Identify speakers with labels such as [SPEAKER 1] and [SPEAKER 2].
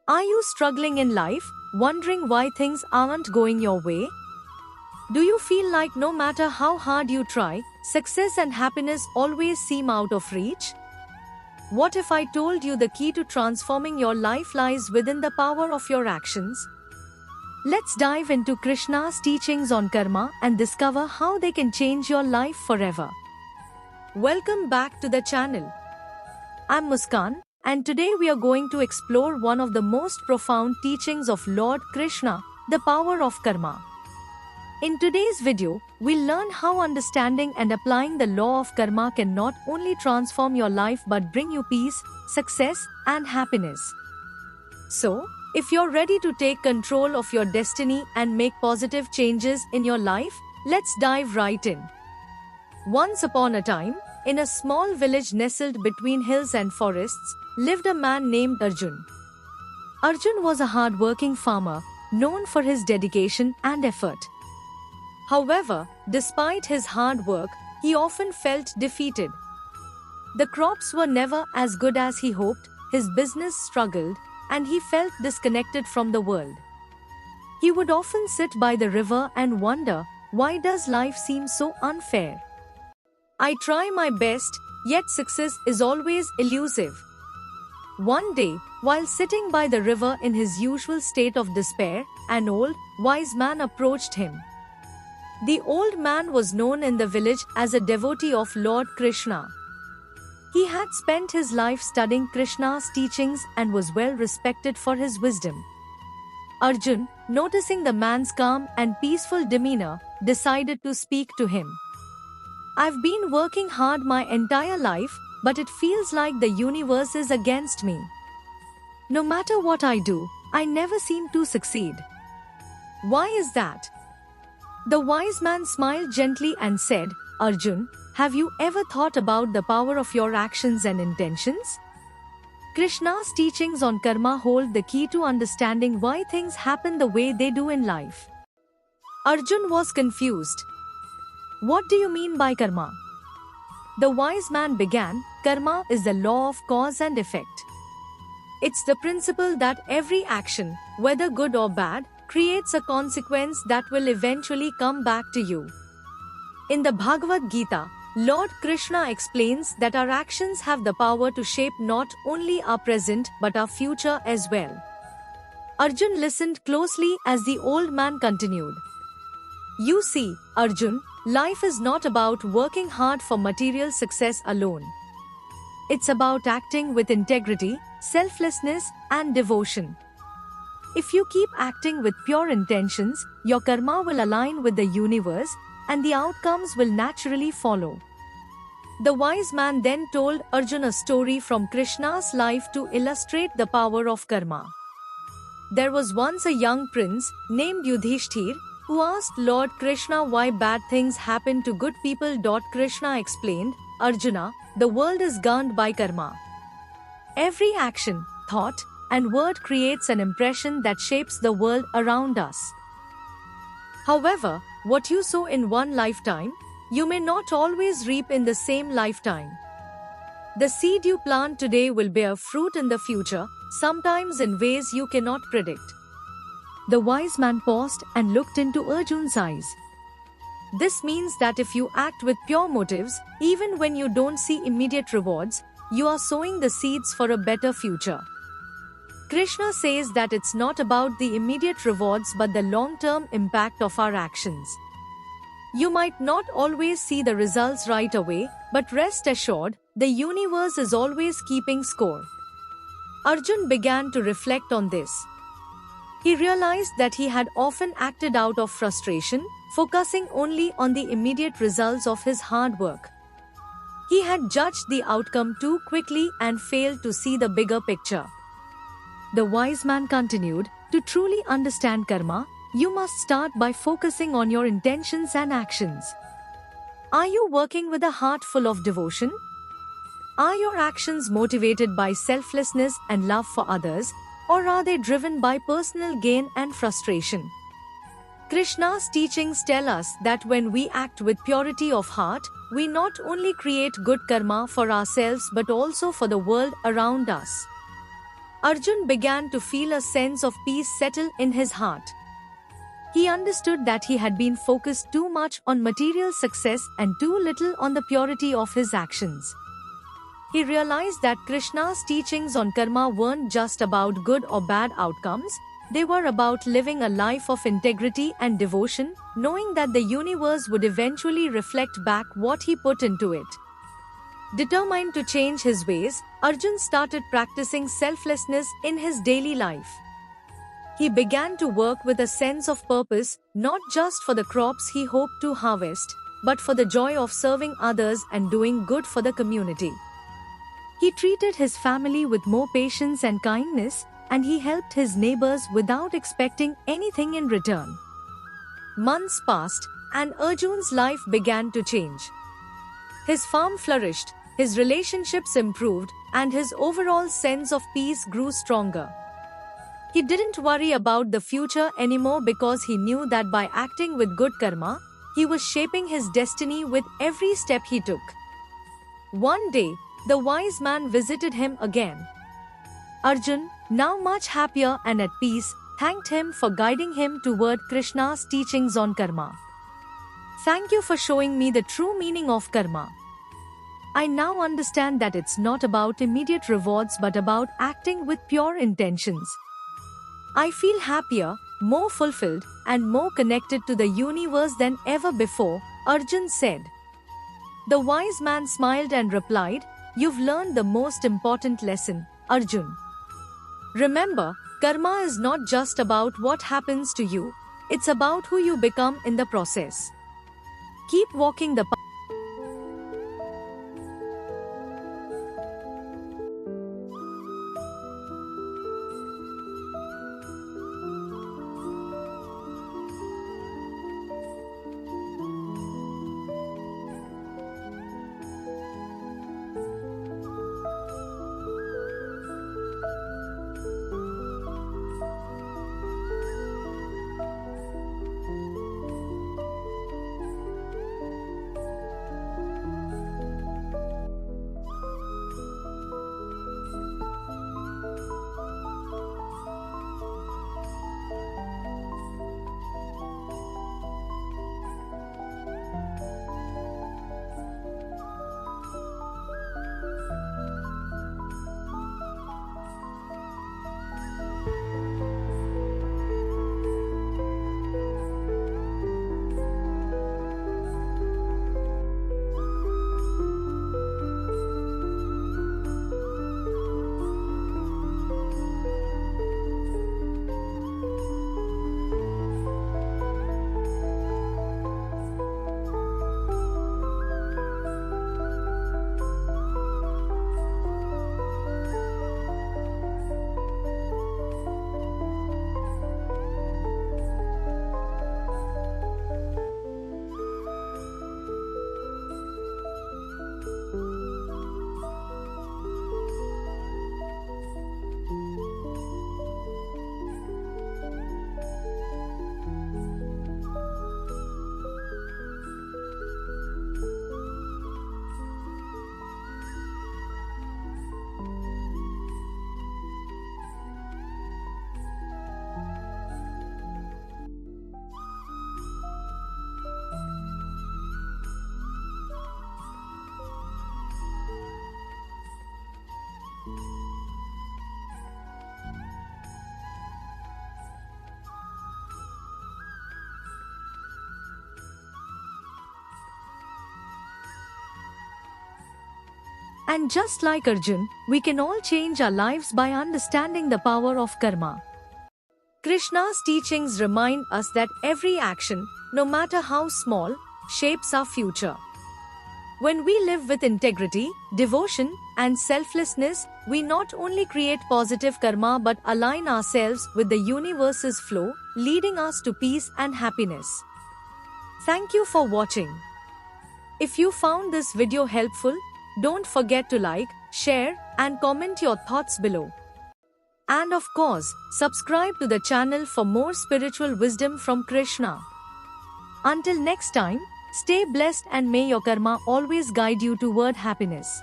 [SPEAKER 1] Are you struggling in life, wondering why things aren't going your way? Do you feel like no matter how hard you try, success and happiness always seem out of reach? What if I told you the key to transforming your life lies within the power of your actions? Let's dive into Krishna's teachings on karma and discover how they can change your life forever. Welcome back to the channel. I'm Muskan, and today we are going to explore one of the most profound teachings of Lord Krishna, the power of karma. In today's video, we'll learn how understanding and applying the law of karma can not only transform your life but bring you peace, success, and happiness. So, if you're ready to take control of your destiny and make positive changes in your life, let's dive right in. Once upon a time, in a small village nestled between hills and forests, lived a man named Arjun. Arjun was a hard-working farmer, known for his dedication and effort. However, despite his hard work, he often felt defeated. The crops were never as good as he hoped, his business struggled, and he felt disconnected from the world. He would often sit by the river and wonder, why does life seem so unfair? I try my best, yet success is always elusive. One day, while sitting by the river in his usual state of despair, an old, wise man approached him. The old man was known in the village as a devotee of Lord Krishna. He had spent his life studying Krishna's teachings and was well respected for his wisdom. Arjun, noticing the man's calm and peaceful demeanor, decided to speak to him. I've been working hard my entire life, but it feels like the universe is against me. No matter what I do, I never seem to succeed. Why is that? The wise man smiled gently and said, Arjun, have you ever thought about the power of your actions and intentions? Krishna's teachings on karma hold the key to understanding why things happen the way they do in life. Arjun was confused. What do you mean by karma? The wise man began, karma is the law of cause and effect. It's the principle that every action, whether good or bad, creates a consequence that will eventually come back to you. In the Bhagavad Gita, Lord Krishna explains that our actions have the power to shape not only our present but our future as well. Arjun listened closely as the old man continued. You see, Arjun, life is not about working hard for material success alone. It's about acting with integrity, selflessness, and devotion. If you keep acting with pure intentions, your karma will align with the universe, and the outcomes will naturally follow. The wise man then told Arjun a story from Krishna's life to illustrate the power of karma. There was once a young prince named Yudhishthir who asked Lord Krishna why bad things happen to good people. Krishna explained, Arjuna, the world is governed by karma. Every action, thought, and word creates an impression that shapes the world around us. However, what you sow in one lifetime, you may not always reap in the same lifetime. The seed you plant today will bear fruit in the future, sometimes in ways you cannot predict. The wise man paused and looked into Arjun's eyes. This means that if you act with pure motives, even when you don't see immediate rewards, you are sowing the seeds for a better future. Krishna says that it's not about the immediate rewards but the long-term impact of our actions. You might not always see the results right away, but rest assured, the universe is always keeping score. Arjun began to reflect on this. He realized that he had often acted out of frustration, focusing only on the immediate results of his hard work. He had judged the outcome too quickly and failed to see the bigger picture. The wise man continued, to truly understand karma, you must start by focusing on your intentions and actions. Are you working with a heart full of devotion? Are your actions motivated by selflessness and love for others, or are they driven by personal gain and frustration? Krishna's teachings tell us that when we act with purity of heart, we not only create good karma for ourselves but also for the world around us. Arjun began to feel a sense of peace settle in his heart. He understood that he had been focused too much on material success and too little on the purity of his actions. He realized that Krishna's teachings on karma weren't just about good or bad outcomes, they were about living a life of integrity and devotion, knowing that the universe would eventually reflect back what he put into it. Determined to change his ways, Arjun started practicing selflessness in his daily life. He began to work with a sense of purpose, not just for the crops he hoped to harvest, but for the joy of serving others and doing good for the community. He treated his family with more patience and kindness, and he helped his neighbors without expecting anything in return. Months passed, and Arjun's life began to change. His farm flourished, his relationships improved, and his overall sense of peace grew stronger. He didn't worry about the future anymore because he knew that by acting with good karma, he was shaping his destiny with every step he took. One day, the wise man visited him again. Arjun, now much happier and at peace, thanked him for guiding him toward Krishna's teachings on karma. Thank you for showing me the true meaning of karma. I now understand that it's not about immediate rewards but about acting with pure intentions. I feel happier, more fulfilled, and more connected to the universe than ever before, Arjun said. The wise man smiled and replied, "You've learned the most important lesson, Arjun. Remember, karma is not just about what happens to you, it's about who you become in the process. Keep walking the path." And just like Arjun, we can all change our lives by understanding the power of karma. Krishna's teachings remind us that every action, no matter how small, shapes our future. When we live with integrity, devotion, and selflessness, we not only create positive karma but align ourselves with the universe's flow, leading us to peace and happiness. Thank you for watching. If you found this video helpful, don't forget to like, share, and comment your thoughts below. And of course, subscribe to the channel for more spiritual wisdom from Krishna. Until next time, stay blessed and may your karma always guide you toward happiness.